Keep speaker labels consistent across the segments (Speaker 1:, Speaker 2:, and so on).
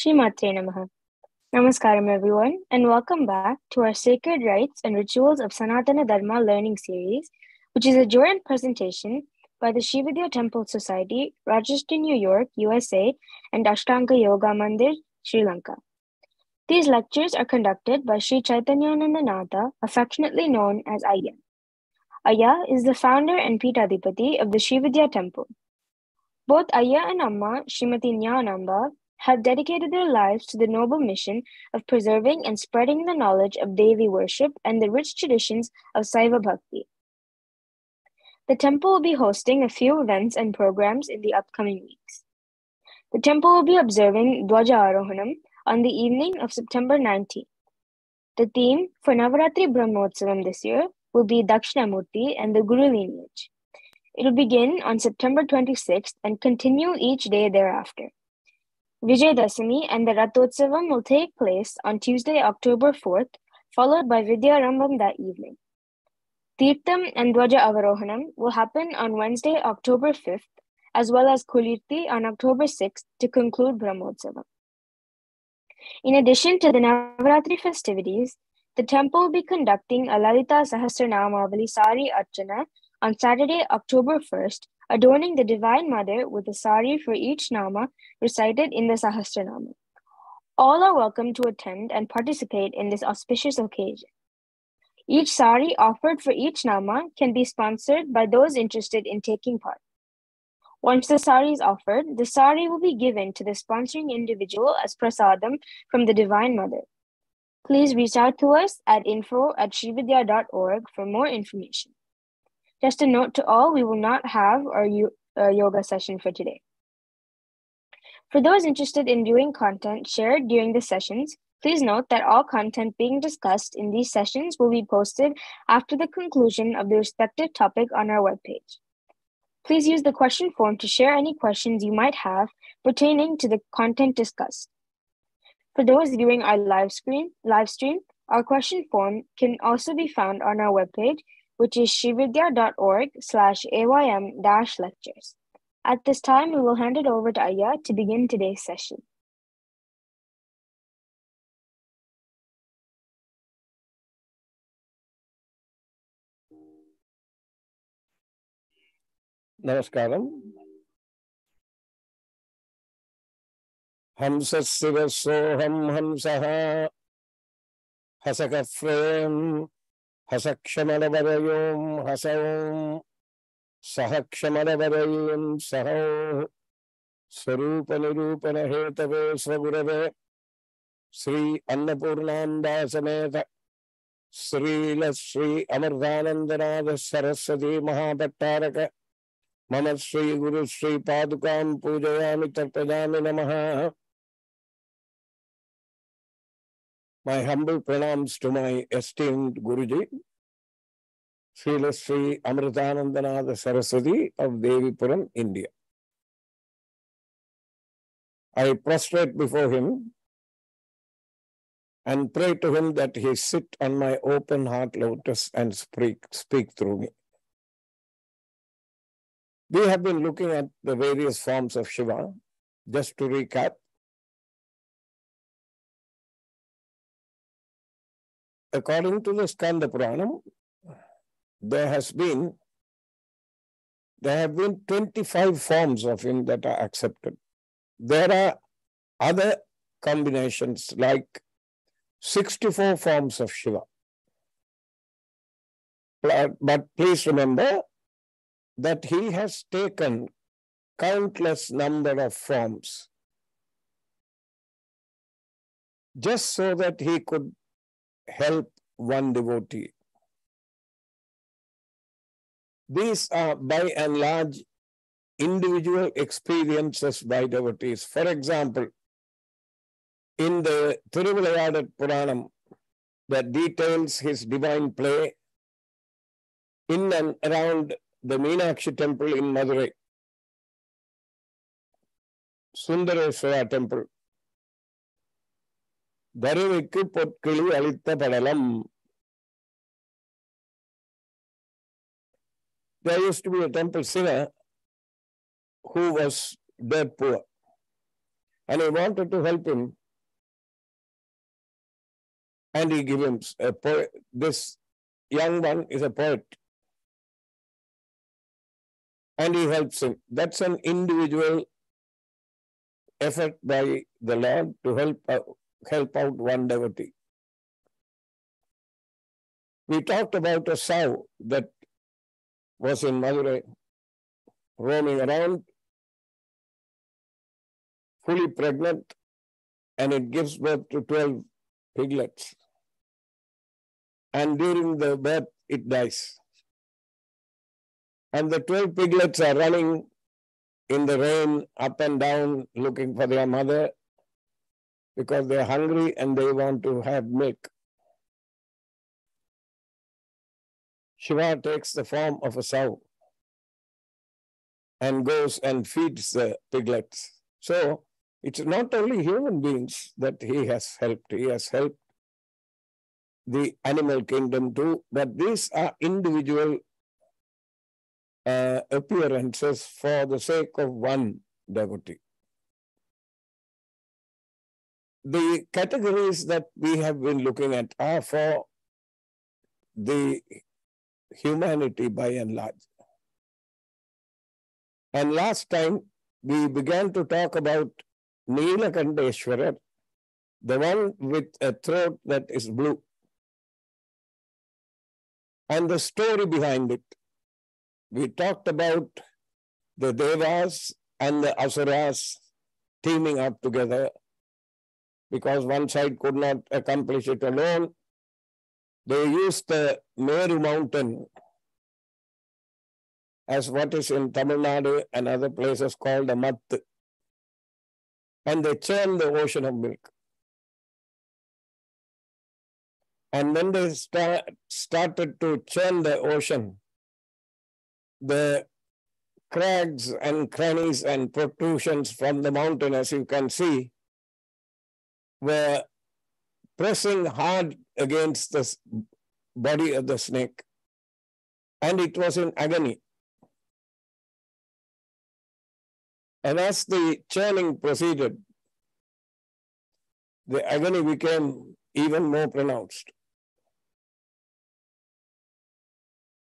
Speaker 1: Srimatre Namaha. Namaskaram everyone, and welcome back to our Sacred Rites and Rituals of Sanatana Dharma learning series, which is a joint presentation by the Shivavidya Temple Society, Rochester, New York, USA, and Ashtanga Yoga Mandir, Sri Lanka. These lectures are conducted by Sri Chaitanyananda Natha, affectionately known as Ayya. Ayya is the founder and Peethadipati of the Shivavidya Temple. Both Ayya and Amma, Srimati Nyanamba, have dedicated their lives to the noble mission of preserving and spreading the knowledge of Devi worship and the rich traditions of Saiva Bhakti. The temple will be hosting a few events and programs in the upcoming weeks. The temple will be observing Dwaja Arohanam on the evening of September 19th. The theme for Navaratri Brahmotsavam this year will be Dakshinamurti and the Guru lineage. It will begin on September 26th and continue each day thereafter. Vijayadasami and the Rathotsavam will take place on Tuesday, October 4th, followed by Vidyarambham that evening. Tirtham and Dwaja Avarohanam will happen on Wednesday, October 5th, as well as Kulirthi on October 6th to conclude Brahmotsavam. In addition to the Navaratri festivities, the temple will be conducting a Lalita Sahasranamavali Sari Archana on Saturday, October 1st, adorning the Divine Mother with a sari for each nama recited in the Sahasranama. All are welcome to attend and participate in this auspicious occasion. Each sari offered for each nama can be sponsored by those interested in taking part. Once the sari is offered, the sari will be given to the sponsoring individual as prasadam from the Divine Mother. Please reach out to us at info@srividya.org for more information. Just a note to all, we will not have our yoga session for today. For those interested in viewing content shared during the sessions, please note that all content being discussed in these sessions will be posted after the conclusion of the respective topic on our webpage. Please use the question form to share any questions you might have pertaining to the content discussed. For those viewing our live stream, our question form can also be found on our webpage, which is srividya.org/aym-lectures. At this time, we will hand it over to Ayya to begin today's session.
Speaker 2: Namaskaram. Hamsasivasoham hamsaha hasakafrem hasakshamadavadayom hasaom sahakshamadavadayim saho swarupanirupana hetave svagurave Sri Annapurnanda Sameta Sri Amarthanandanada Saraswati Mahapattaraka Mama Sri Guru Sri Padukam Pujayami Tarpadami Namaha. My humble pranams to my esteemed Guruji, Srila Sri Amritanandanada Saraswati of Devipuram, India. I prostrate before him and pray to him that he sit on my open heart lotus and speak through me. We have been looking at the various forms of Shiva. Just to recap, according to the Skanda Puranam, there have been 25 forms of him that are accepted. There are other combinations like 64 forms of Shiva. But please remember that he has taken countless number of forms just so that he could help one devotee. These are by and large individual experiences by devotees. For example, in the Thiruvilayadar Puranam that details his divine play in and around the Meenakshi temple in Madurai, Sundareswara temple, Daruvikku Potkili Alitha Padalam. There used to be a temple singer who was dirt poor, and he wanted to help him, and he gave him a poet. This young one is a poet. and he helps him. That's an individual effort by the Lord to help out one devotee. We talked about a sow that was in Madurai, roaming around, fully pregnant, and it gives birth to 12 piglets. And during the birth, it dies. And the 12 piglets are running in the rain, up and down, looking for their mother because they're hungry and they want to have milk. Shiva takes the form of a sow and goes and feeds the piglets. So it's not only human beings that he has helped the animal kingdom too, but these are individual appearances for the sake of one devotee. The categories that we have been looking at are for the humanity by and large. And last time we began to talk about Neelakanteshwarar, the one with a throat that is blue, and the story behind it. We talked about the Devas and the Asuras teaming up together because one side could not accomplish it alone. They used the Meru mountain as what is in Tamil Nadu and other places called the Math, and they churned the ocean of milk. And when they started to churn the ocean, the crags and crannies and protrusions from the mountain, as you can see, were pressing hard against the body of the snake, and it was in agony. And as the churning proceeded, the agony became even more pronounced.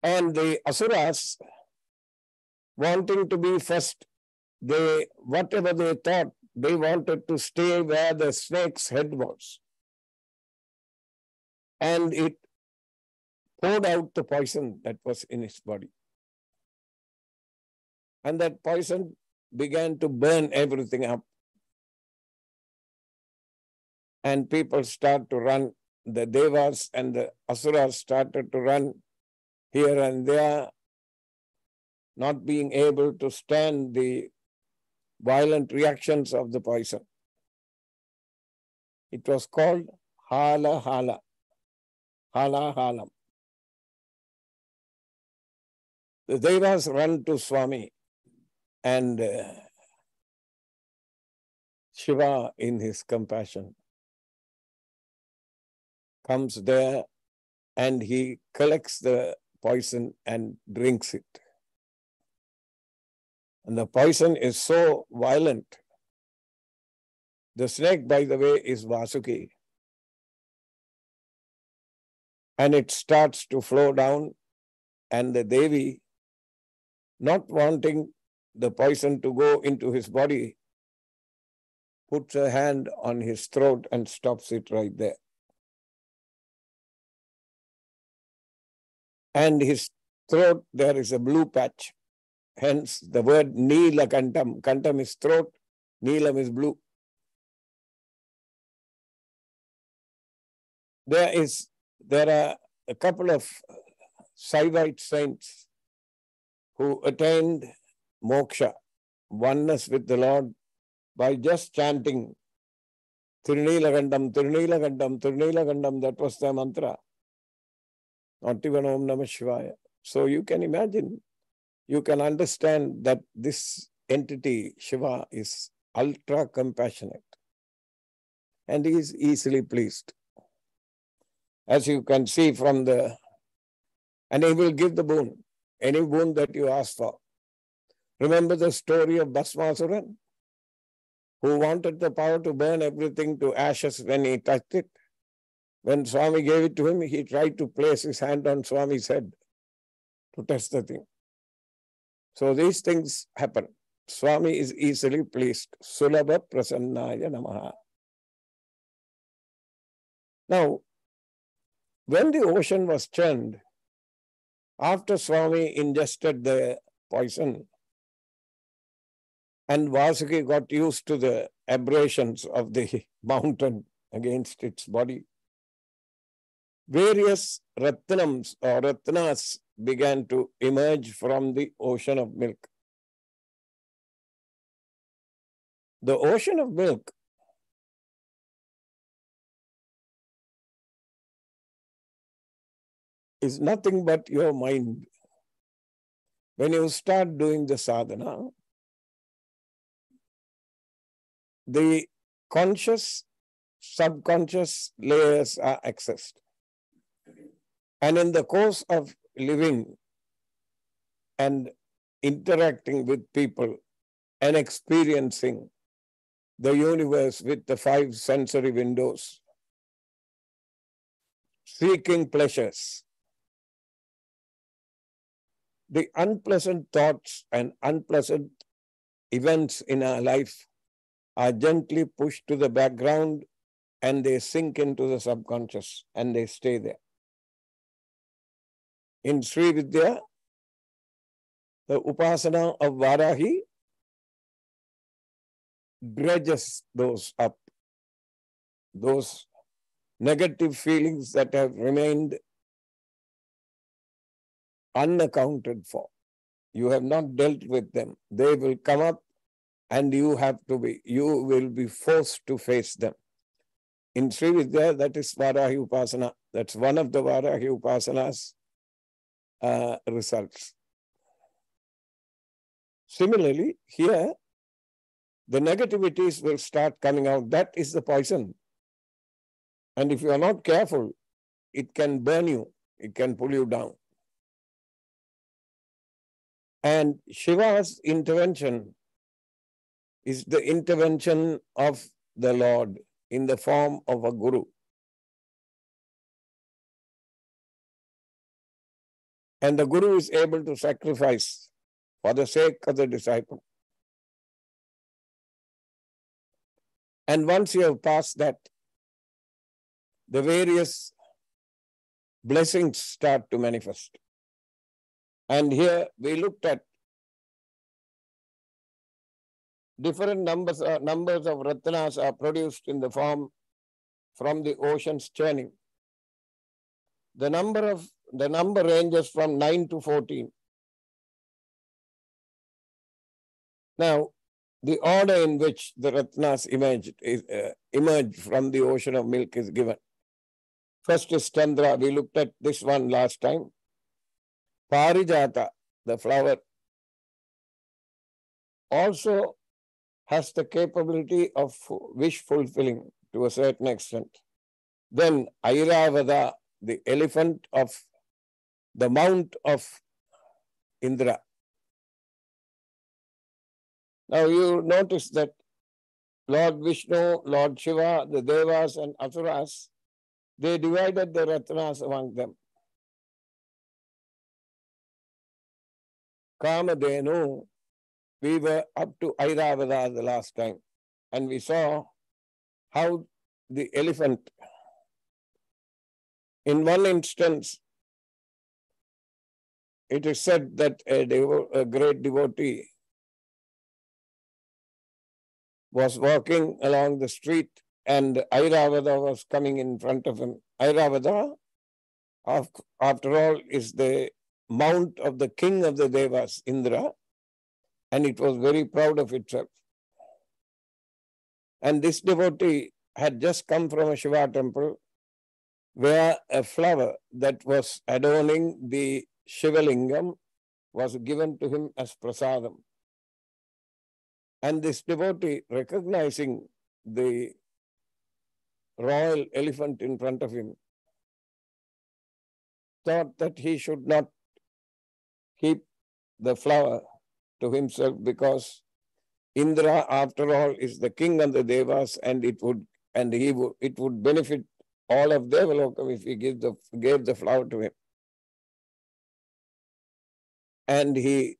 Speaker 2: And the Asuras, wanting to be first, whatever they thought, they wanted to stay where the snake's head was. And it poured out the poison that was in its body. And that poison began to burn everything up. And people start to run. The Devas and the Asuras started to run here and there, not being able to stand the violent reactions of the poison. It was called Hala Hala, Hala Halam. The Devas run to Swami, and Shiva, in his compassion, comes there and he collects the poison and drinks it. And the poison is so violent. The snake, by the way, is Vasuki. And it starts to flow down, and the Devi, not wanting the poison to go into his body, puts her hand on his throat and stops it right there. And his throat, there is a blue patch. Hence the word Neelakantam. Kantam is throat, Neelam is blue. There are a couple of Saivite saints who attained moksha, oneness with the Lord, by just chanting Tirunilakandam, Tirunilakandam, Tirunilakandam. That was the mantra. Not even Om Namah Shivaya. So you can imagine, you can understand that this entity, Shiva, is ultra compassionate. And he is easily pleased. As you can see from and he will give the boon, any boon that you ask for. Remember the story of Bhasmasuran, who wanted the power to burn everything to ashes when he touched it? When Swami gave it to him, he tried to place his hand on Swami's head to test the thing. So these things happen. Swami is easily pleased. Sulabha Prasannaya Namaha. Now, when the ocean was churned, after Swami ingested the poison, and Vasuki got used to the abrasions of the mountain against its body, various ratnams or ratnas began to emerge from the ocean of milk. The ocean of milk is nothing but your mind. When you start doing the sadhana, the conscious, subconscious layers are accessed. And in the course of living and interacting with people and experiencing the universe with the 5 sensory windows, seeking pleasures, the unpleasant thoughts and unpleasant events in our life are gently pushed to the background and they sink into the subconscious and they stay there. In Sri Vidya, the Upasana of Varahi dredges those up, those negative feelings that have remained unaccounted for. You have not dealt with them. They will come up and you will be forced to face them. In Sri Vidya, that is Varahi Upasana. That's one of the Varahi Upasana's results. Similarly, here, the negativities will start coming out. That is the poison. And if you are not careful, it can burn you. It can pull you down. And Shiva's intervention is the intervention of the Lord in the form of a guru. And the guru is able to sacrifice for the sake of the disciple. And once you have passed that, the various blessings start to manifest. And here we looked at different numbers of ratnas are produced in the form from the ocean's churning. The number ranges from 9 to 14. Now, the order in which the ratnas emerge from the ocean of milk is given. First is Chandra. We looked at this one last time. Parijata, the flower, also has the capability of wish fulfilling to a certain extent. Then Airavada, the elephant of the mount of Indra. Now you notice that Lord Vishnu, Lord Shiva, the Devas and Asuras, they divided the Ratnas among them. Kamadhenu, we were up to Airavada the last time, and we saw how the elephant, in one instance, it is said that a great devotee was walking along the street and Airavada was coming in front of him. Airavada, after all, is the mount of the king of the Devas, Indra, and it was very proud of itself. And this devotee had just come from a Shiva temple where a flower that was adorning the Shivalingam was given to him as prasadam. And this devotee, recognizing the royal elephant in front of him, thought that he should not keep the flower to himself because Indra, after all, is the king of the Devas, and it would benefit all of Devalokam if he gave the flower to him. And he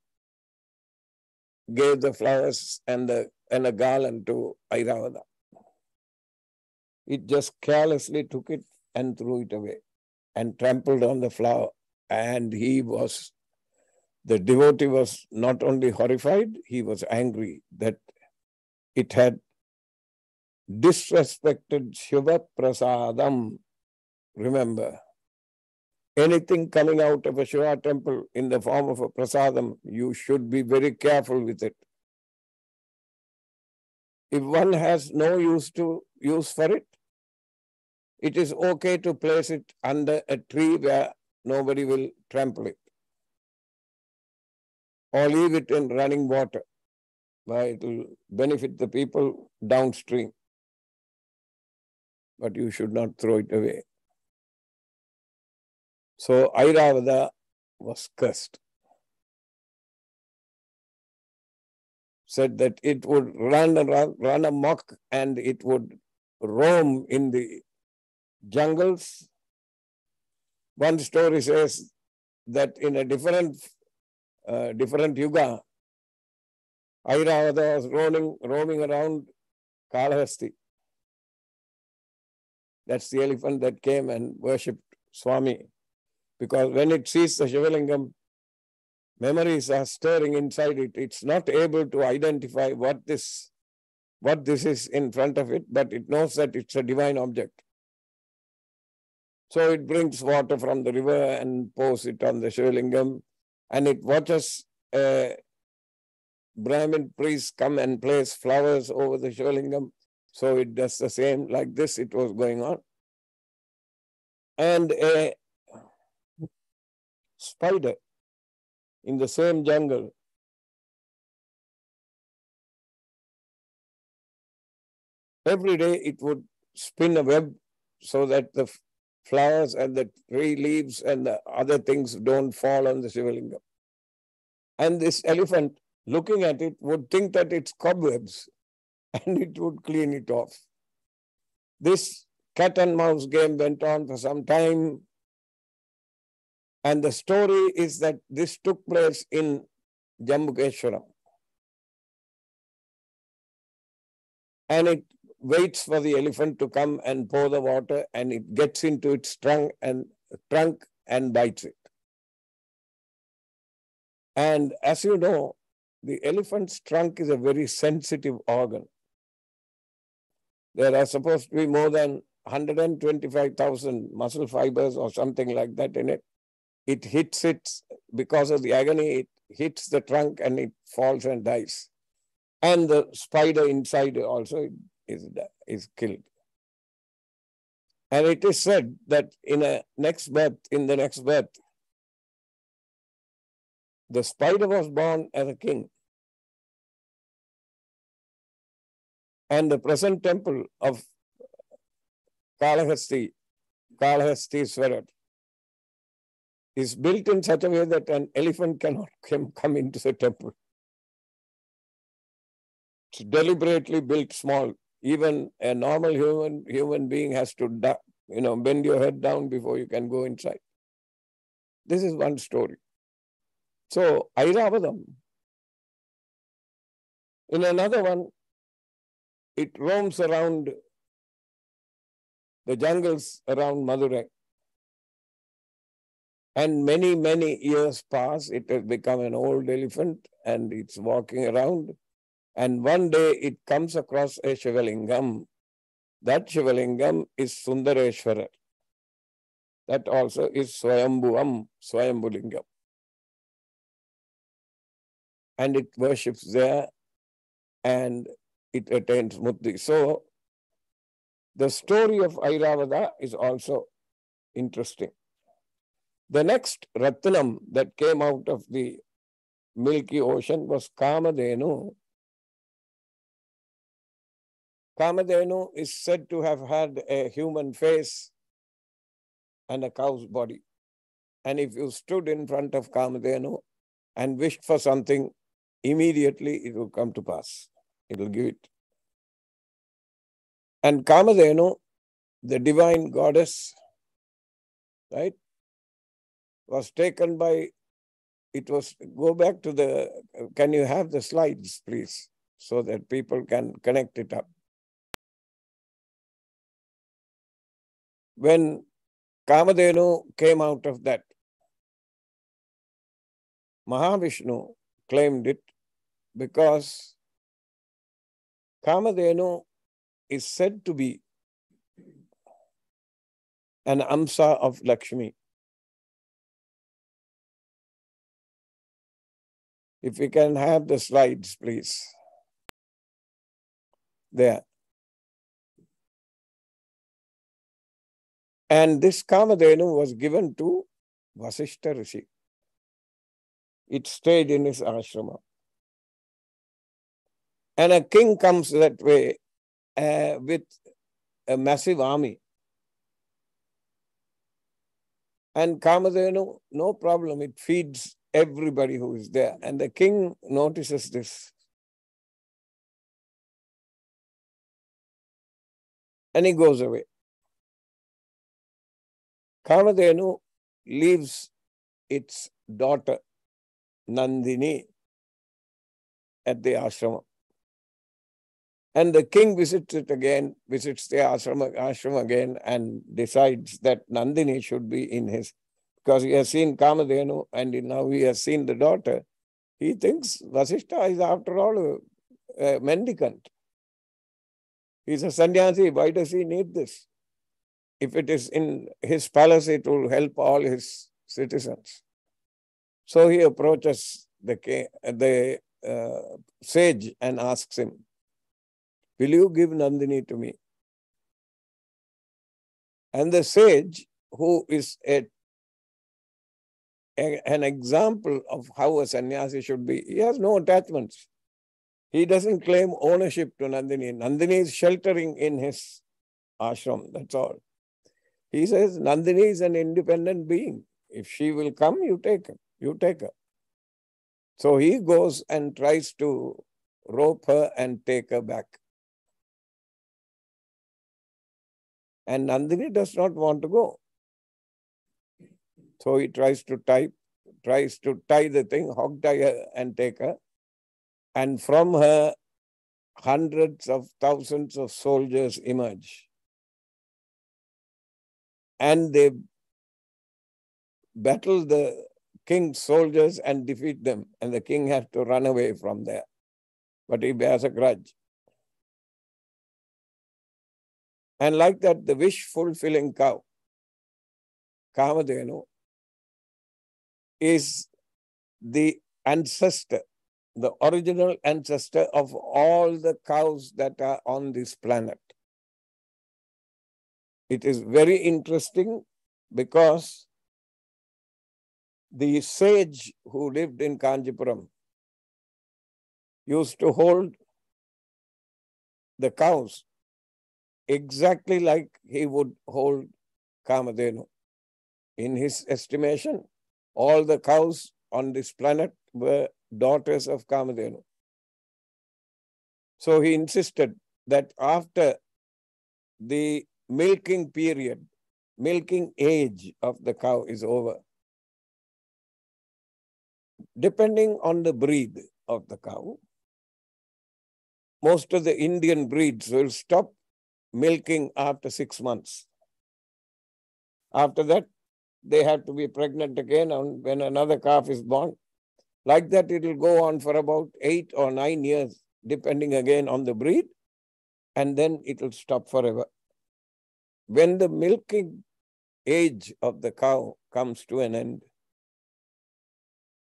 Speaker 2: gave the flowers and a garland to Airavata. It just carelessly took it and threw it away and trampled on the flower. And the devotee was not only horrified, he was angry that it had disrespected Shiva Prasadam. Remember, anything coming out of a Shiva temple in the form of a prasadam, you should be very careful with it. If one has no use for it, it is okay to place it under a tree where nobody will trample it. Or leave it in running water, where it will benefit the people downstream. But you should not throw it away. So Airavata was cursed. Said that it would run amok and it would roam in the jungles. One story says that in a different yuga, Airavata was roaming around Kalahasti. That's the elephant that came and worshipped Swami. Because when it sees the Shivalingam, memories are stirring inside it. It's not able to identify what this is in front of it, but it knows that it's a divine object. So it brings water from the river and pours it on the Shivalingam, and it watches a Brahmin priest come and place flowers over the Shivalingam. So it does the same. Like this, it was going on. And a spider in the same jungle every day it would spin a web so that the flowers and the tree leaves and the other things don't fall on the Shivalingam. And this elephant, looking at it, would think that it's cobwebs and it would clean it off. This cat and mouse game went on for some time. And the story is that this took place in Jambukeshwaram. And it waits for the elephant to come and pour the water, and it gets into its trunk and bites it. And as you know, the elephant's trunk is a very sensitive organ. There are supposed to be more than 125,000 muscle fibers or something like that in it. It hits it, because of the agony, it hits the trunk and it falls and dies. And the spider inside also is killed. And it is said that in the next birth, the spider was born as a king. And the present temple of Kalahastishwarar, is built in such a way that an elephant cannot come into the temple. It's deliberately built small. Even a normal human being has to bend your head down before you can go inside. This is one story. So Airavatam, in another one, it roams around the jungles around Madurai. And many, many years pass, it has become an old elephant and it's walking around. And one day it comes across a Shivalingam. That Shivalingam is Sundareshwarar. That also is Swayambulingam. And it worships there and it attains Mutti. So the story of Airavata is also interesting. The next Ratnam that came out of the Milky Ocean was Kamadhenu. Kamadhenu is said to have had a human face and a cow's body. And if you stood in front of Kamadhenu and wished for something, immediately it will come to pass. It will give it. And Kamadhenu, the divine goddess, right, was taken by it was, go back to the, can you have the slides, please, so that people can connect it up. When Kamadhenu came out of that, Mahavishnu claimed it because Kamadhenu is said to be an Amsa of Lakshmi. If we can have the slides, please. There. And this Kamadhenu was given to Vasishtha Rishi. It stayed in his ashrama. And a king comes that way with a massive army. And Kamadhenu, no problem, it feeds everybody who is there. And the king notices this. And he goes away. Kamadhenu leaves its daughter, Nandini, at the ashrama. And the king visits it again, visits the ashram again, and decides that Nandini should be in his, because he has seen Kamadhenu and now he has seen the daughter. He thinks Vasishtha is after all a mendicant. He's a sannyasi. Why does he need this? If it is in his palace, it will help all his citizens. So he approaches the sage and asks him, will you give Nandini to me? And the sage, who is an example of how a sannyasi should be, he has no attachments. He doesn't claim ownership to Nandini. Nandini is sheltering in his ashram, that's all. He says, Nandini is an independent being. If she will come, you take her. You take her. So he goes and tries to rope her and take her back. And Nandini does not want to go. So he tries to tie the thing, hog tie her and take her. And from her, hundreds of thousands of soldiers emerge. And they battle the king's soldiers and defeat them. And the king has to run away from there. But he bears a grudge. And like that, the wish-fulfilling cow, Kamadhenu, is the ancestor, the original ancestor of all the cows that are on this planet. It is very interesting because the sage who lived in Kanjipuram used to hold the cows exactly like he would hold Kamadhenu. In his estimation, all the cows on this planet were daughters of Kamadhenu. So he insisted that after the milking period, milking age of the cow is over, depending on the breed of the cow, most of the Indian breeds will stop milking after 6 months. After that, they have to be pregnant again when another calf is born. Like that, it will go on for about 8 or 9 years, depending again on the breed, and then it will stop forever. When the milking age of the cow comes to an end,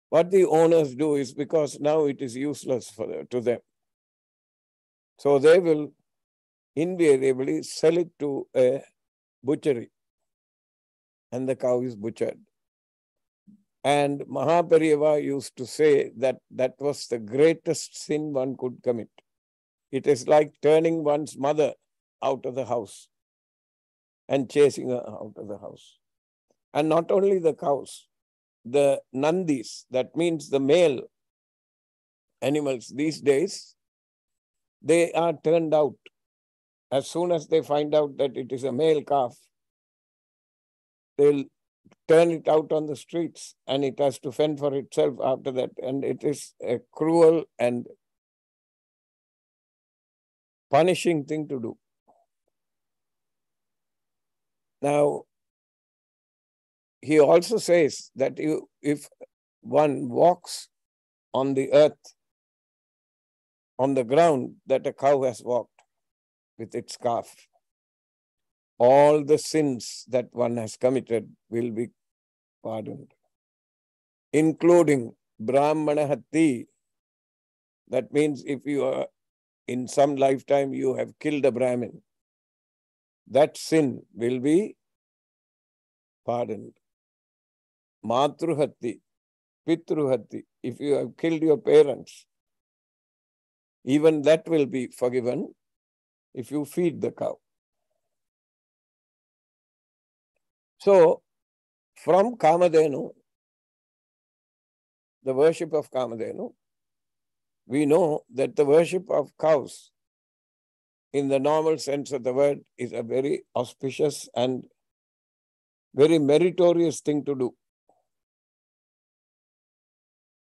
Speaker 2: what the owners do is, because now it is useless to them, so they will invariably sell it to a butchery, and the cow is butchered. And Mahaperiyava used to say that that was the greatest sin one could commit. It is like turning one's mother out of the house and chasing her out of the house. And not only the cows, the nandis, that means the male animals these days, they are turned out. As soon as they find out that it is a male calf, they'll turn it out on the streets, and it has to fend for itself after that. And it is a cruel and punishing thing to do. Now, he also says that if one walks on the earth, on the ground that a cow has walked with its calf, all the sins that one has committed will be pardoned, including Brahmana Hatti. That means if you are in some lifetime you have killed a Brahmin, that sin will be pardoned. Matru Hatti, Pitru Hatti, if you have killed your parents, even that will be forgiven if you feed the cow. So, from Kamadhenu, the worship of Kamadhenu, we know that the worship of cows, in the normal sense of the word, is a very auspicious and very meritorious thing to do.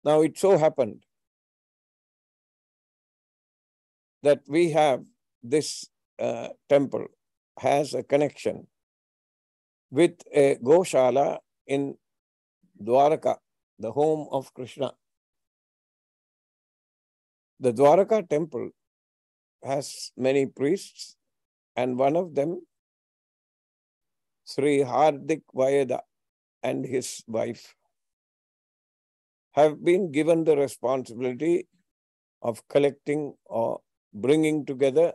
Speaker 2: Now, it so happened that we have this temple has a connection with a Goshala in Dwaraka, the home of Krishna. The Dwaraka temple has many priests, and one of them, Sri Hardik Vayada and his wife, have been given the responsibility of collecting or bringing together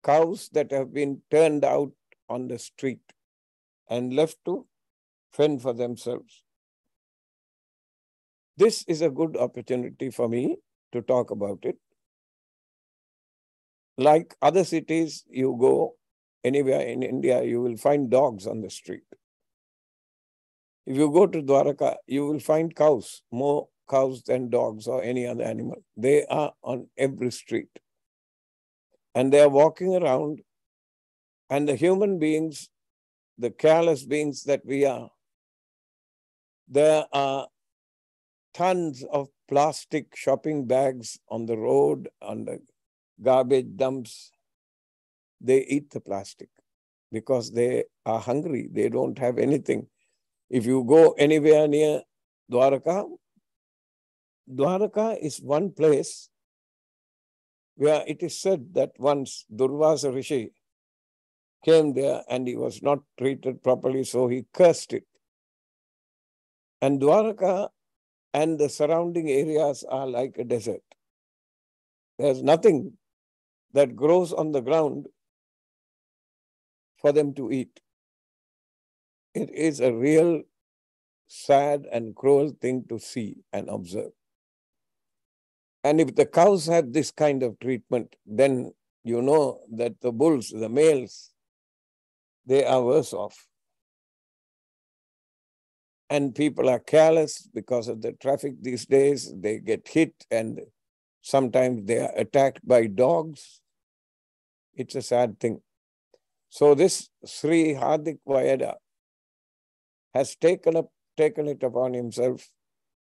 Speaker 2: cows that have been turned out on the street and left to fend for themselves. This is a good opportunity for me to talk about it. Like other cities, you go anywhere in India, you will find dogs on the street. If you go to Dwaraka, you will find cows, more cows than dogs or any other animal. They are on every street. And they are walking around, and the human beings, the careless beings that we are, there are tons of plastic shopping bags on the road, on the garbage dumps. They eat the plastic because they are hungry. They don't have anything. If you go anywhere near Dwaraka, Dwaraka is one place where it is said that once Durvasa Rishi came there and he was not treated properly, so he cursed it. And Dwaraka and the surrounding areas are like a desert. There's nothing that grows on the ground for them to eat. It is a real sad and cruel thing to see and observe. And if the cows have this kind of treatment, then you know that the bulls, the males, they are worse off. And people are careless because of the traffic these days. They get hit and sometimes they are attacked by dogs. It's a sad thing. So this Sri Hardik Vayada has taken it upon himself.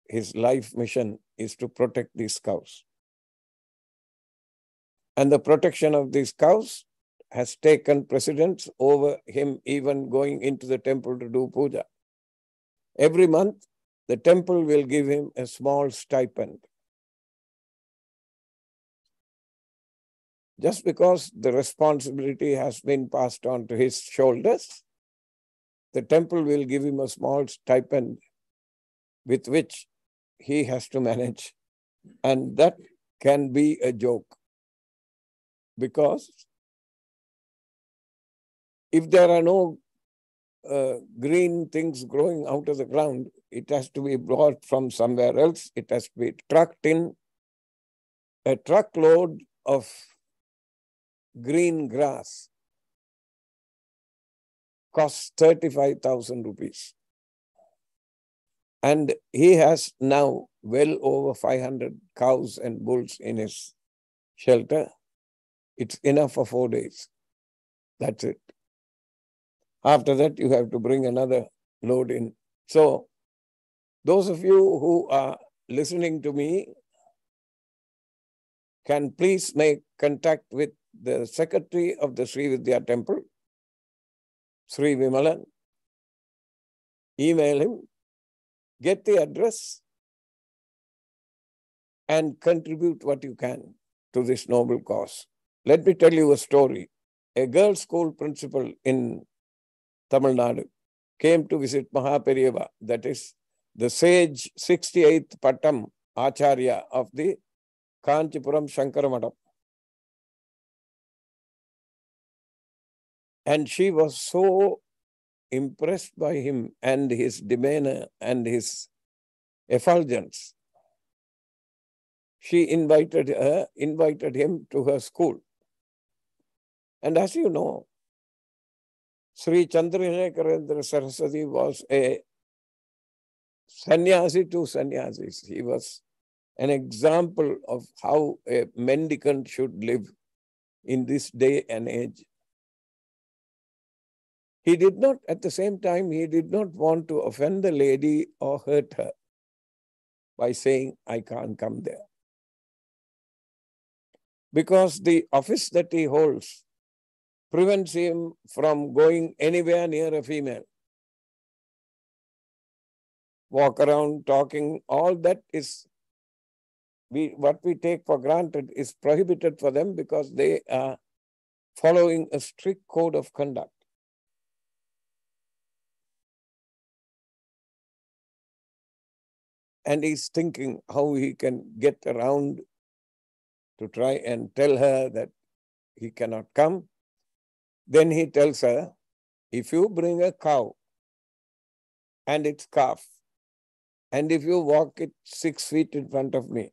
Speaker 2: His life mission is to protect these cows. And the protection of these cows has taken precedence over him even going into the temple to do puja. Every month, the temple will give him a small stipend. Just because the responsibility has been passed on to his shoulders, the temple will give him a small stipend with which he has to manage. And that can be a joke. Because if there are no green things growing out of the ground, it has to be brought from somewhere else. It has to be trucked in. A truckload of green grass costs 35,000 rupees. And he has now well over 500 cows and bulls in his shelter. It's enough for 4 days. That's it. After that, you have to bring another load in. So those of you who are listening to me can please make contact with the secretary of the Sri Vidya Temple, Sri Vimalan. Email him, get the address, and contribute what you can to this noble cause. Let me tell you a story. A girls' school principal in Tamil Nadu came to visit Mahaperiyava, that is the sage 68th Pattam Acharya of the Kanchipuram Shankaramadam. And she was so impressed by him and his demeanor and his effulgence. She invited him to her school. And as you know, Sri Chandrasekharendra Saraswati was a sannyasi to sannyasis. He was an example of how a mendicant should live in this day and age. He did not, at the same time, he did not want to offend the lady or hurt her by saying, I can't come there. Because the office that he holds prevents him from going anywhere near a female. Walk around, talking, all that is, what we take for granted is prohibited for them because they are following a strict code of conduct. And he's thinking how he can get around to try and tell her that he cannot come. Then he tells her, if you bring a cow and its calf, and if you walk it 6 feet in front of me,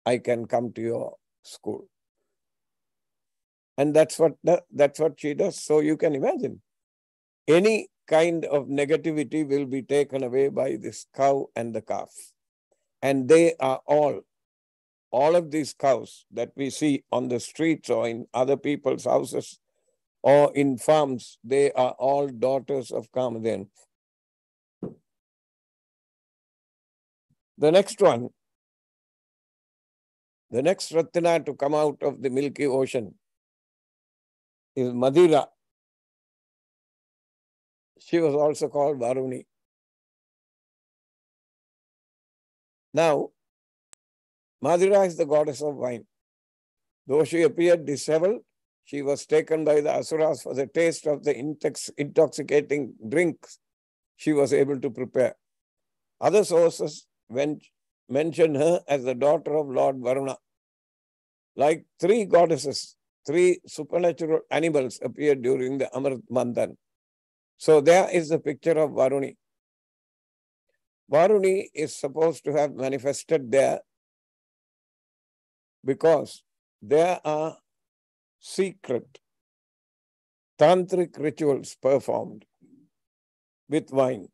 Speaker 2: I can come to your school. And that's what she does. So you can imagine, any kind of negativity will be taken away by this cow and the calf. And they are all of these cows that we see on the streets or in other people's houses or in farms, they are all daughters of Kamaden. The next one, the next Ratna to come out of the Milky Ocean is Madhura. She was also called Varuni. Now, Madhura is the goddess of wine. Though she appeared disheveled, she was taken by the Asuras for the taste of the intoxicating drinks she was able to prepare. Other sources mention her as the daughter of Lord Varuna. Like 3 goddesses, 3 supernatural animals appeared during the Amrit Manthan. So there is the picture of Varuni. Varuni is supposed to have manifested there because there are secret tantric rituals performed with wine.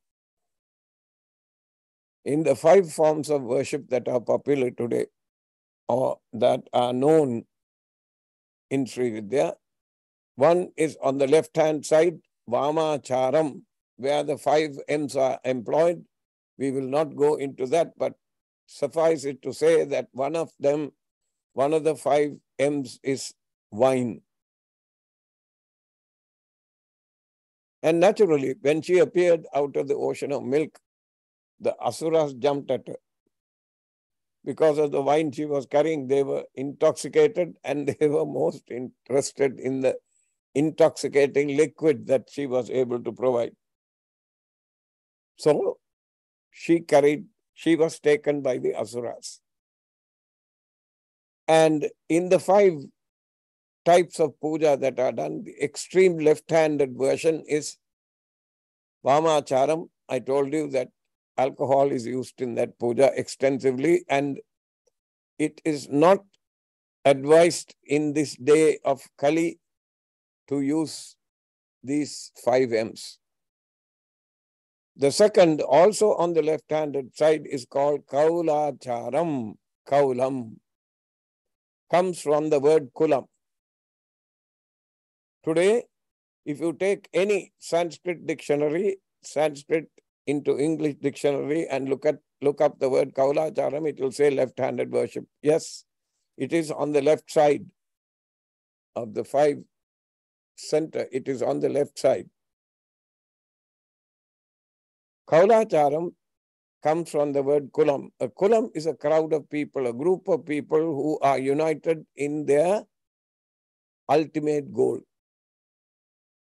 Speaker 2: In the 5 forms of worship that are popular today or that are known in Sri Vidya, one is on the left-hand side, Vamacharam, where the 5 M's are employed. We will not go into that, but suffice it to say that one of the 5 M's is wine. And naturally, when she appeared out of the ocean of milk, the Asuras jumped at her. Because of the wine she was carrying, they were intoxicated and they were most interested in the intoxicating liquid that she was able to provide. So she was taken by the Asuras. And in the 5 types of puja that are done, the extreme left-handed version is Vamacharam. I told you that alcohol is used in that puja extensively, and it is not advised in this day of Kali to use these 5 M's. The second, also on the left-handed side, is called Kaulacharam. Kaulam comes from the word Kulam. Today, if you take any Sanskrit dictionary, Sanskrit into English dictionary and look up the word Kaulacharam, it will say left-handed worship. Yes, it is on the left side of the 5 center. It is on the left side. Kaulacharam comes from the word kulam. A kulam is a crowd of people, a group of people who are united in their ultimate goal.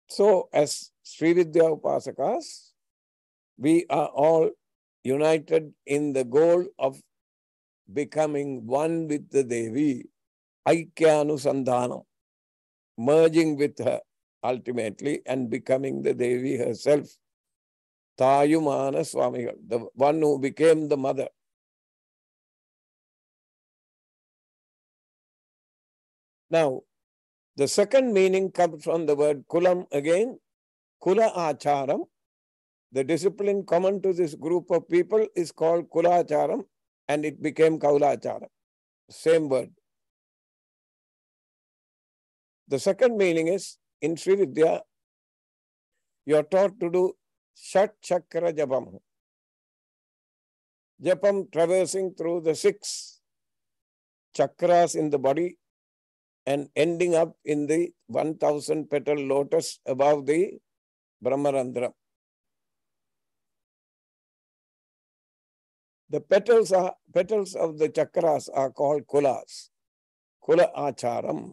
Speaker 2: So as Srividya Upasakas, we are all united in the goal of becoming one with the Devi, Aikyānusandhānam, merging with her ultimately and becoming the Devi herself. Tayumana Swamigal, the one who became the mother. Now, the second meaning comes from the word kulam again, kula acharam. The discipline common to this group of people is called kula acharam, and it became kaulacharam. Same word. The second meaning is, in Sri Vidya, you are taught to do Shat Chakra Japam. Japam traversing through the 6 chakras in the body and ending up in the 1000 petal lotus above the Brahmarandhra. The petals of the chakras are called kulas. Kula acharam.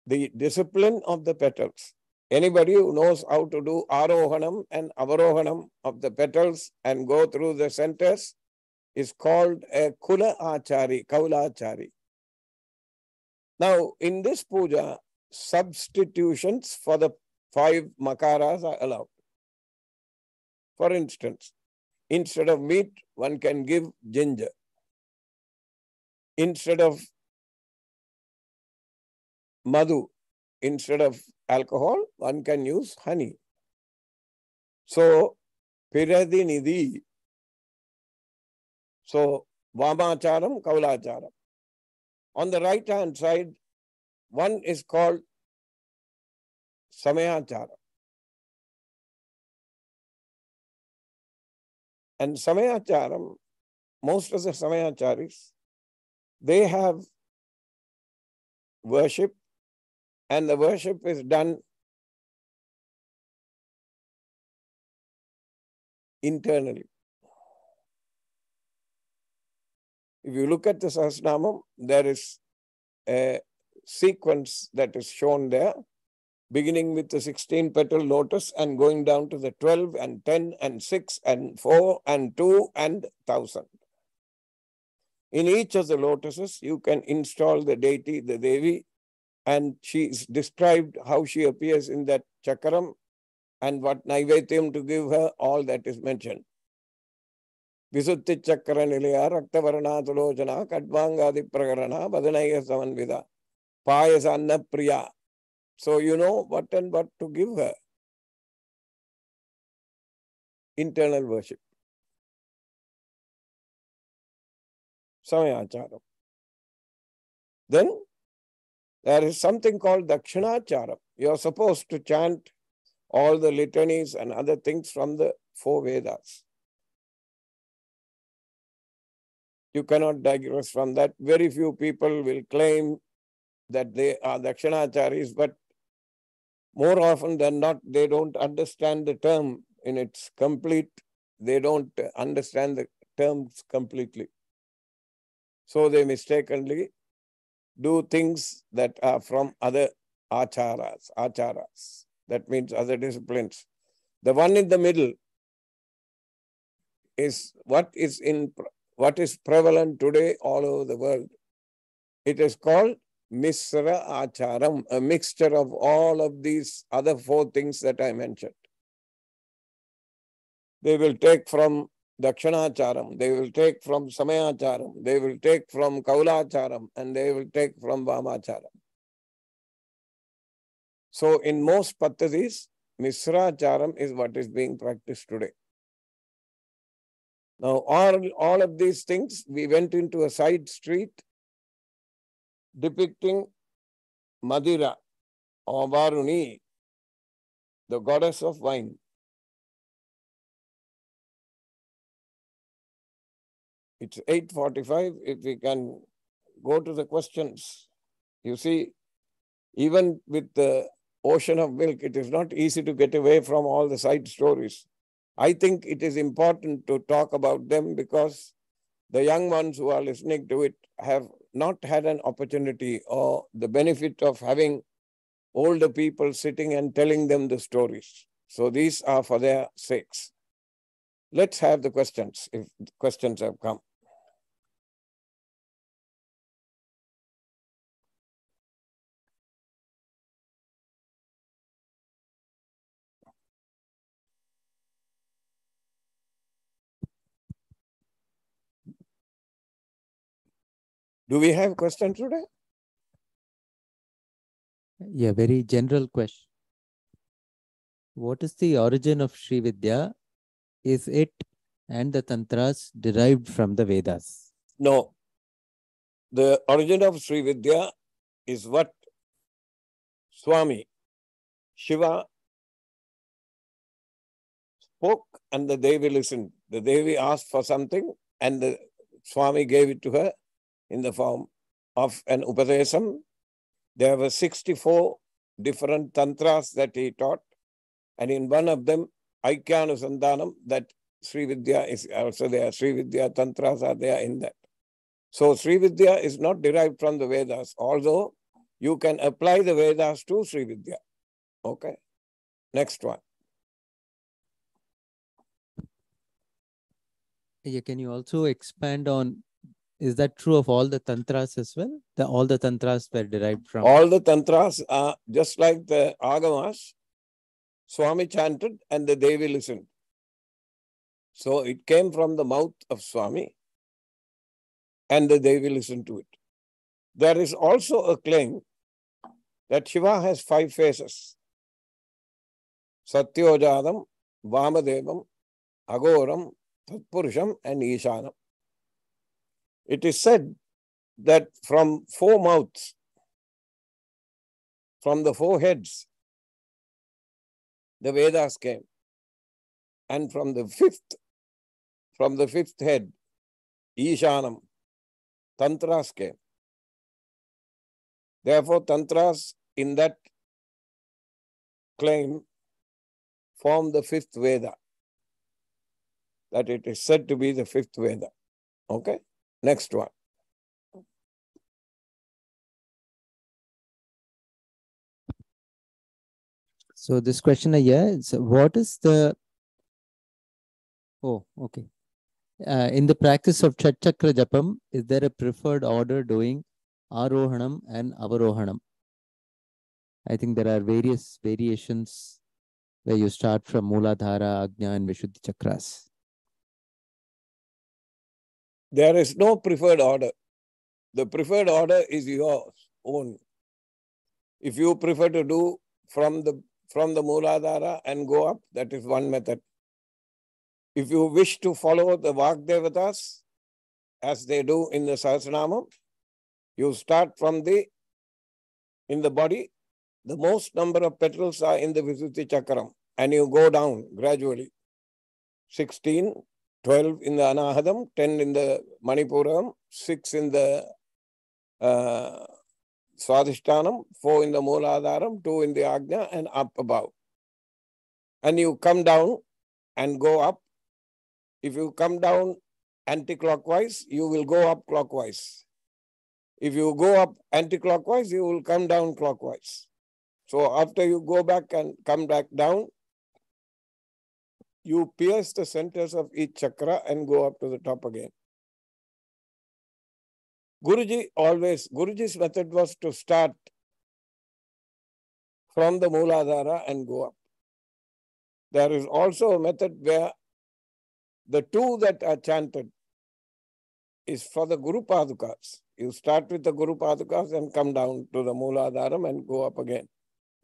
Speaker 2: The discipline of the petals. Anybody who knows how to do arohanam and avarohanam of the petals and go through the centers is called a kula achari, kaulachari. Now, in this puja, substitutions for the 5 makaras are allowed. For instance, instead of meat, one can give ginger. Instead of madhu, instead of alcohol, one can use honey. So, piradinidhi. So, vamacharam, kaulacharam. On the right-hand side, one is called samayachara. And samayacharam, most of the samayacharis, they have worship, and the worship is done internally. If you look at the Sahasranamam, there is a sequence that is shown there, beginning with the 16 petal lotus and going down to the 12 and 10 and 6 and 4 and 2 and 1000. In each of the lotuses, you can install the deity, the Devi, and she is described how she appears in that chakram and what naivedyam to give her, all that is mentioned. Visuddhi chakra nilaya, raktavarana tulojana, kadvangadi prakarana, vadanaya samanvida, payasanna priya. So you know what and what to give her. Internal worship. Samayacharam. Then there is something called Dakshinacharam. You are supposed to chant all the litanies and other things from the 4 Vedas. You cannot digress from that. Very few people will claim that they are Dakshinacharis, but more often than not, they don't understand the term in its complete. They don't understand the terms completely. So they mistakenly do things that are from other acharas. That means other disciplines. The one in the middle is what is prevalent today all over the world. It is called Misra Acharam, a mixture of all of these other 4 things that I mentioned. They will take from Dakshinacharam, they will take from Samayacharam, they will take from Kaulacharam, and they will take from Vamacharam. So in most Pattadis, Misracharam is what is being practiced today. Now all of these things, we went into a side street depicting Madira or Varuni, the goddess of wine. It's 8:45. If we can go to the questions. You see, even with the ocean of milk, it is not easy to get away from all the side stories. I think it is important to talk about them because the young ones who are listening to it have not had an opportunity or the benefit of having older people sitting and telling them the stories. So these are for their sakes. Let's have the questions, if the questions have come. Do we have questions today?
Speaker 3: Yeah, very general question. What is the origin of Sri Vidya? Is it and the Tantras derived from the Vedas?
Speaker 2: No. The origin of Sri Vidya is what Swami Shiva spoke and the Devi listened. The Devi asked for something and the Swami gave it to her in the form of an Upadesam. There were 64 different tantras that he taught, and in one of them, Aikyanusandanam, that Sri Vidya is also there. Sri Vidya tantras are there in that. So Sri Vidya is not derived from the Vedas, although you can apply the Vedas to Sri Vidya. Okay. Next one.
Speaker 3: Yeah, can you also expand on, is that true of all the Tantras as well? All the Tantras were derived from?
Speaker 2: All the tantras are just like the Agamas. Swami chanted and the Devi listened. So it came from the mouth of Swami and the Devi listened to it. There is also a claim that Shiva has 5 faces. Satyojadam, Vamadevam, Agoram, Tatpurusham and Ishanam. It is said that from 4 mouths, from the 4 heads, the Vedas came. And from the fifth head, Ishanam, Tantras came. Therefore, Tantras in that claim form the 5th Veda. That it is said to be the 5th Veda. Okay? Next one.
Speaker 3: So this question here is, what is the... Oh, okay. In the practice of Chat Chakra Japam, is there a preferred order doing Arohanam and Avarohanam? I think there are various variations where you start from Mooladhara, Ajna and Vishuddhi Chakras.
Speaker 2: There is no preferred order. The preferred order is yours own. If you prefer to do from the Mooladhara and go up, that is one method. If you wish to follow the Vagdevatas, as they do in the Sahasranamam, you start from in the body, the most number of petals are in the Visuddhi Chakram, and you go down gradually. 16, 12 in the Anahadam, 10 in the Manipuram, 6 in the Swadhishtanam, 4 in the Mooladharam, 2 in the Ajna, and up above. And you come down and go up. If you come down anti-clockwise, you will go up clockwise. If you go up anti-clockwise, you will come down clockwise. So after you go back and come back down, you pierce the centers of each chakra and go up to the top again. Guruji's method was to start from the Mooladhara and go up. There is also a method where the 2 that are chanted is for the Guru Padukas. You start with the Guru Padukas and come down to the Mooladharam and go up again.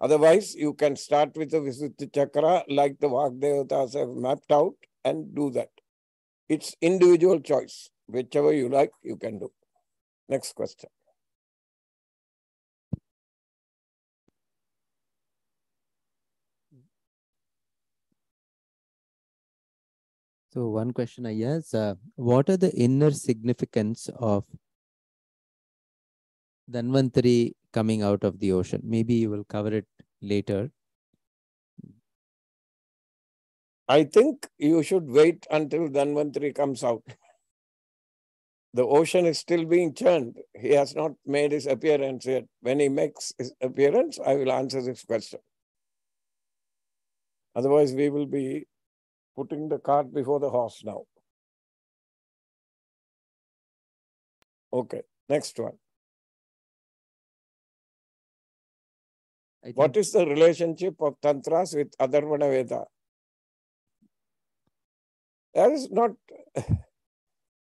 Speaker 2: Otherwise, you can start with the Visuddhi Chakra like the Vagdevatas have mapped out and do that. It's individual choice. Whichever you like, you can do. Next question.
Speaker 3: So one question I asked, what are the inner significance of Dhanvantari coming out of the ocean? Maybe you will cover it later.
Speaker 2: I think you should wait until Dhanvantari comes out. The ocean is still being churned. He has not made his appearance yet. When he makes his appearance, I will answer this question. Otherwise, we will be putting the cart before the horse now. Okay, next one. What is the relationship of Tantras with Atharvana Veda? There is not...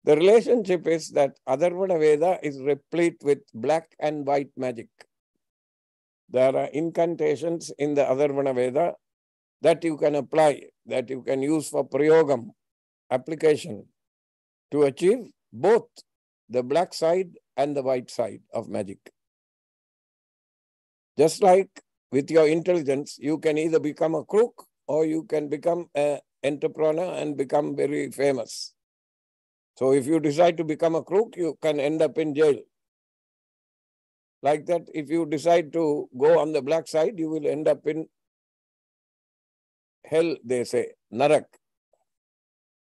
Speaker 2: The relationship is that Atharvana Veda is replete with black and white magic. There are incantations in the Atharvana Veda that you can apply, that you can use for prayogam, application, to achieve both the black side and the white side of magic. Just like with your intelligence, you can either become a crook or you can become an entrepreneur and become very famous. So if you decide to become a crook, you can end up in jail. Like that, if you decide to go on the black side, you will end up in hell, they say, Narak.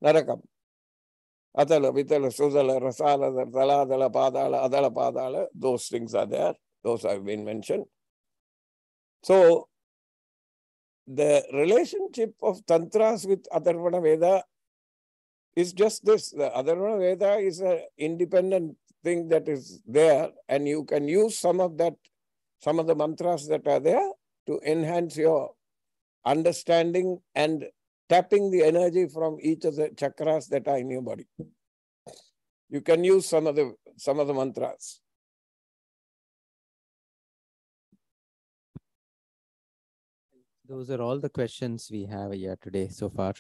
Speaker 2: Narakam. Atala, Vitala, Suzala, Rasala, Taladala, Padala, Adala, Padala, those things are there. Those have been mentioned. So, the relationship of Tantras with Atharvana Veda is just this. The Atharvana Veda is an independent thing that is there, and you can use some of that, some of the mantras that are there to enhance your understanding and tapping the energy from each of the chakras that are in your body. You can use some of the mantras.
Speaker 3: Those are all the questions we have here today so far.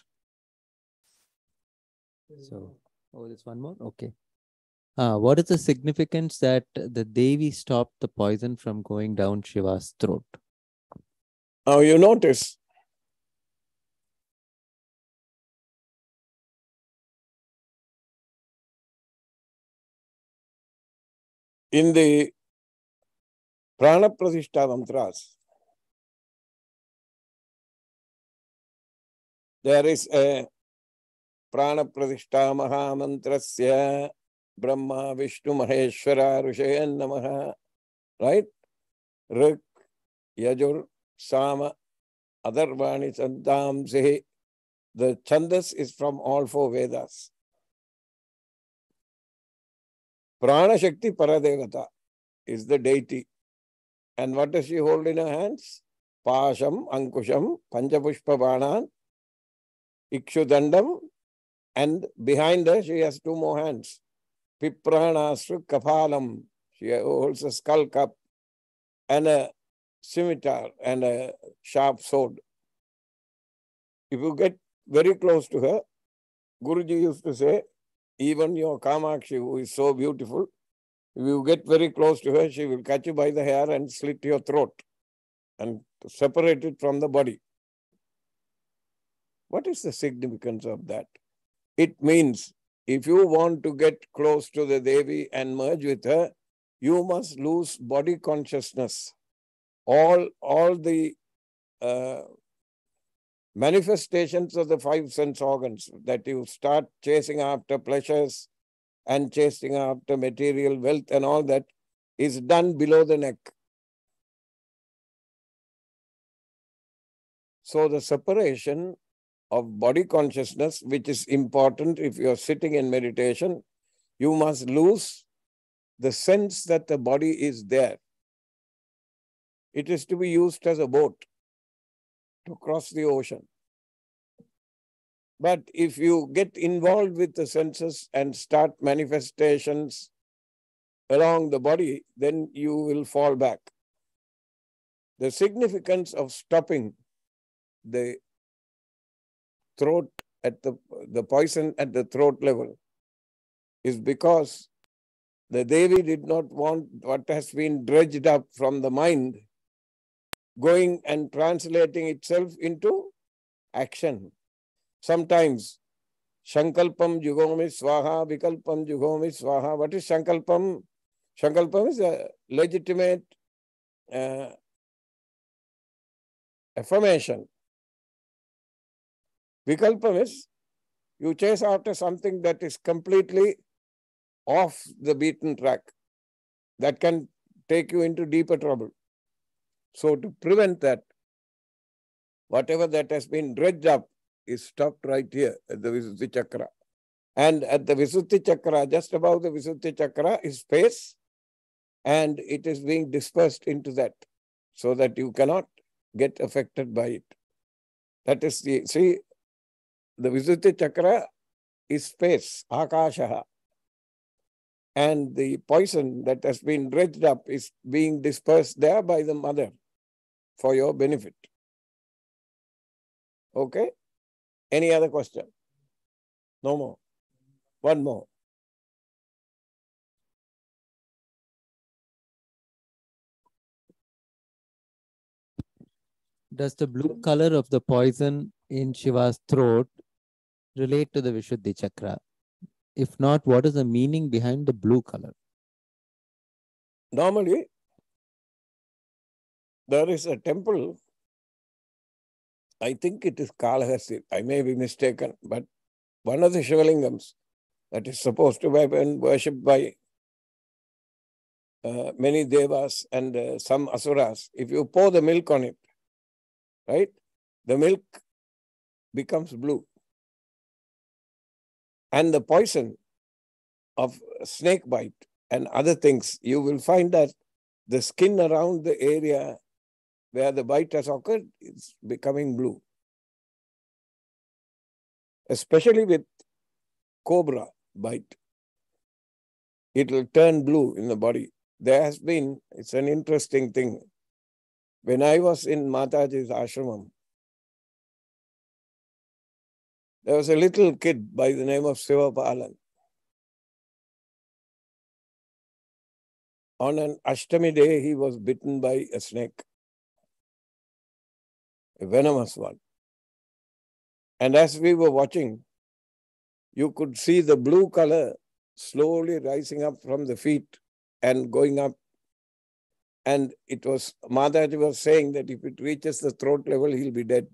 Speaker 3: So, oh, there's one more? Okay. What is the significance that the Devi stopped the poison from going down Shiva's throat?
Speaker 2: Now you notice in the Prana Pratishta mantras, there is a Prana Pratishta Mahamantrasya Brahma Vishnu Maheshwara Rushayan Namaha, right? Rik, Yajur, Sama, Atharvani, Chantam, Sehi. The Chandas is from all four Vedas. Prana Shakti Paradevata is the deity. And what does she hold in her hands? Pasham, Ankusham, Panchapushpa Banan, Ikshudandam, and behind her she has two more hands. Pipranasru Kapalam. She holds a skull cup and a scimitar and a sharp sword. If you get very close to her, Guruji used to say, even your Kamakshi, who is so beautiful, if you get very close to her, she will catch you by the hair and slit your throat and separate it from the body. What is the significance of that? It means if you want to get close to the Devi and merge with her, you must lose body consciousness. All the manifestations of the five sense organs, that you start chasing after pleasures and chasing after material wealth and all that, is done below the neck. So the separation of body consciousness, which is important if you are sitting in meditation, you must lose the sense that the body is there. It is to be used as a boat to cross the ocean. But if you get involved with the senses and start manifestations along the body, then you will fall back. The significance of stopping the throat at the poison at the throat level is because the Devi did not want what has been dredged up from the mind going and translating itself into action. Sometimes Shankalpam Jugomi Swaha, Vikalpam Jugomi Swaha. What is Shankalpam? Shankalpam is a legitimate affirmation. Vikalpam is you chase after something that is completely off the beaten track, that can take you into deeper trouble. So to prevent that, whatever that has been dredged up is stopped right here at the Visuddhi Chakra. And at the Visuddhi Chakra, just above the Visuddhi Chakra is space, and it is being dispersed into that so that you cannot get affected by it. That is the, see, the Visuddhi Chakra is space, Akashaha. And the poison that has been dredged up is being dispersed there by the mother for your benefit. Okay? Any other question? No more. One more.
Speaker 3: Does the blue color of the poison in Shiva's throat relate to the Vishuddhi Chakra? If not, what is the meaning behind the blue color?
Speaker 2: Normally, there is a temple, I think it is Kalahasti, I may be mistaken, but one of the Shivalingams that is supposed to have been worshipped by many devas and some asuras. If you pour the milk on it, right, the milk becomes blue. And the poison of snake bite and other things, you will find that the skin around the area where the bite has occurred is becoming blue. Especially with cobra bite, it will turn blue in the body. There has been, it's an interesting thing. When I was in Mataji's ashramam, there was a little kid by the name of Sivapalan. On an Ashtami day, he was bitten by a snake, a venomous one. And as we were watching, you could see the blue color slowly rising up from the feet and going up. And it was, Mataji was saying that if it reaches the throat level, he'll be dead.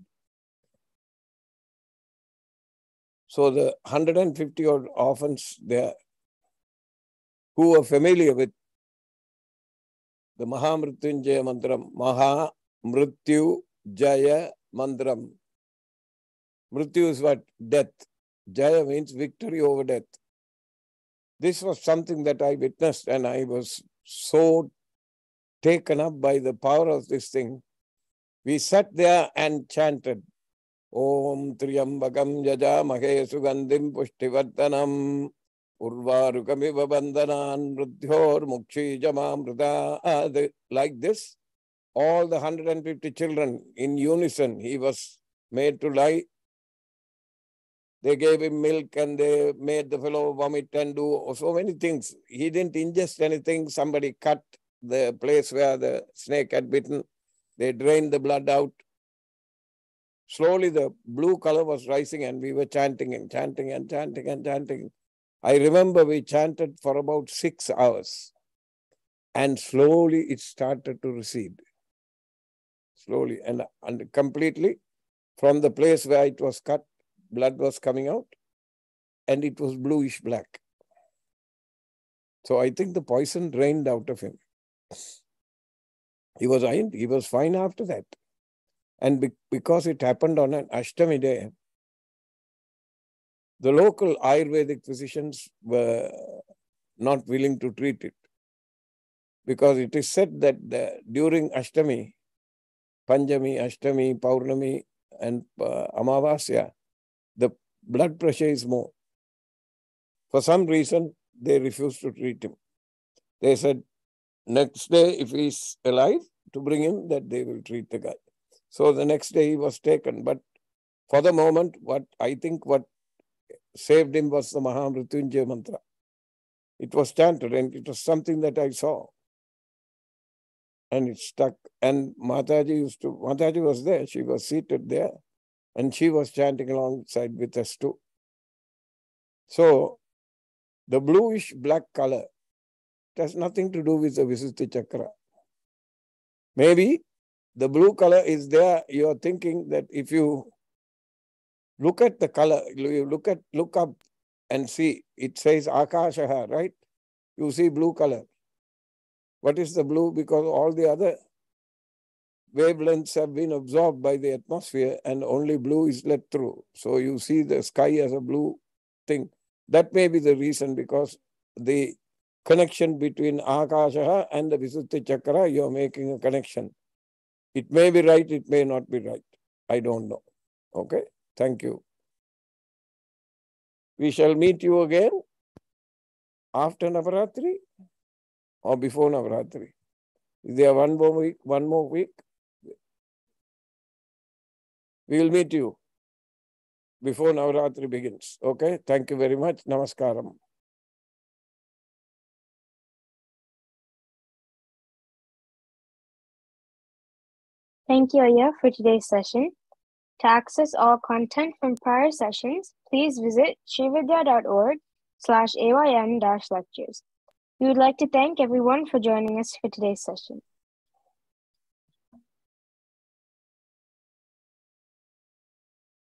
Speaker 2: So the 150 odd orphans there who were familiar with the Mahamrityunjaya Mantram, Maha Mrityu Jaya Mantram. Mrityu is what? Death. Jaya means victory over death. This was something that I witnessed, and I was so taken up by the power of this thing. We sat there and chanted, Om Triyambakam Yajamahe Sugandhim Pushtivardhanam Urvarukamiva Bandhanan Mridhyor Mukshi Jamamrita. Like this, all the 150 children in unison, he was made to lie. They gave him milk and they made the fellow vomit and do so many things. He didn't ingest anything. Somebody cut the place where the snake had bitten. They drained the blood out. Slowly the blue color was rising and we were chanting and chanting and chanting and chanting. I remember we chanted for about 6 hours and slowly it started to recede. Slowly and completely from the place where it was cut, blood was coming out and it was bluish black. So I think the poison drained out of him. He was fine after that. And because it happened on an Ashtami day, the local Ayurvedic physicians were not willing to treat it. Because it is said that during Ashtami, Panjami, Ashtami, Paurnami and Amavasya, the blood pressure is more. For some reason, they refused to treat him. They said, next day, if he's alive, to bring him, that they will treat the guy. So the next day he was taken. But for the moment, what saved him was the Mahamrityunjaya mantra. It was chanted and it was something that I saw. And it stuck. And Mataji was there. She was seated there. And she was chanting alongside with us too. So the bluish black color, it has nothing to do with the Visuddhi Chakra. Maybe the blue color is there. You are thinking that if you look at the color, you look up and see, it says Akashaha, right? You see blue color. What is the blue? Because all the other wavelengths have been absorbed by the atmosphere and only blue is let through. So you see the sky as a blue thing. That may be the reason, because the connection between Akashaha and the Visuddhi Chakra, you are making a connection. It may be right, it may not be right. I don't know. Okay, thank you. We shall meet you again after Navaratri or before Navaratri. Is there one more week? We will meet you before Navaratri begins. Okay, thank you very much. Namaskaram.
Speaker 1: Thank you, Aya, for today's session. To access all content from prior sessions, please visit srividya.org/aym-lectures. We would like to thank everyone for joining us for today's session.